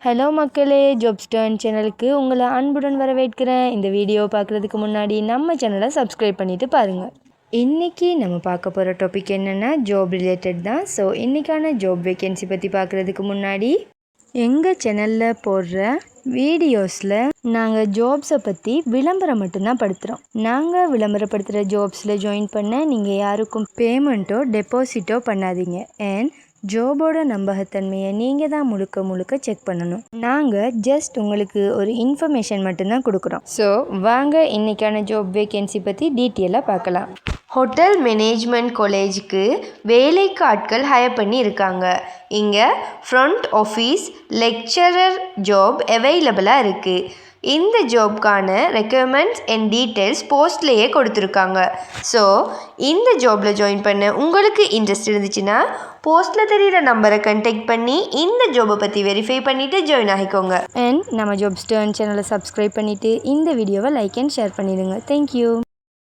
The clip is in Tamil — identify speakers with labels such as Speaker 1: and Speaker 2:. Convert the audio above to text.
Speaker 1: ஹலோ மக்களே, ஜாப்ஸ்டர்ன் சேனலுக்கு உங்களை அன்புடன் வரவேற்கிறேன். இந்த வீடியோ பார்க்குறதுக்கு முன்னாடி நம்ம சேனலை சப்ஸ்கிரைப் பண்ணிவிட்டு பாருங்கள். இன்றைக்கி நம்ம பார்க்க போகிற டாபிக் என்னென்னா ஜாப் ரிலேட்டட் தான். ஸோ இன்றைக்கான ஜாப் வேக்கன்சி பற்றி பார்க்குறதுக்கு முன்னாடி எங்கள் சேனலில் போடுற வீடியோஸில் நாங்கள் ஜாப்ஸை பற்றி விளம்பரம் மட்டும்தான் படுத்துகிறோம். நாங்கள் விளம்பரப்படுத்துகிற ஜாப்ஸில் ஜாயின் பண்ண நீங்கள் யாருக்கும் பேமெண்ட்டோ டெபாசிட்டோ பண்ணாதீங்க. அண்ட் ஜாபோட நம்பகத்தன்மையை நீங்கள் தான் முழுக்க செக் பண்ணணும். நாங்கள் ஜஸ்ட் உங்களுக்கு ஒரு இன்ஃபர்மேஷன் மட்டும்தான் கொடுக்குறோம். ஸோ வாங்க இன்றைக்கான ஜாப் வேக்கன்சி பற்றி டீட்டெயிலாக பார்க்கலாம். ஹோட்டல் மேனேஜ்மெண்ட் காலேஜுக்கு வேலைக்கு ஆட்கள் ஹையர் பண்ணி இருக்காங்க. இங்கே ஃப்ரண்ட் ஆஃபீஸ் லெக்சரர் ஜாப் அவைலபிளாக இருக்குது. இந்த ஜாப்க்கான ரெக்யர்மெண்ட்ஸ் அண்ட் டீட்டெயில்ஸ் போஸ்ட்லேயே கொடுத்துருக்காங்க. ஸோ இந்த ஜாபில் ஜாயின் பண்ண உங்களுக்கு இன்ட்ரெஸ்ட் இருந்துச்சுன்னா போஸ்ட்டில் தெரிகிற நம்பரை கண்டெக்ட் பண்ணி இந்த ஜாபை பற்றி வெரிஃபை பண்ணிவிட்டு ஜாயின் ஆகிக்கோங்க. அண்ட் நம்ம ஜாப்ஸ்டர்ன் சேனலை சப்ஸ்கிரைப் பண்ணிவிட்டு இந்த வீடியோவை லைக் அண்ட் ஷேர் பண்ணிடுங்க. தேங்க்யூ.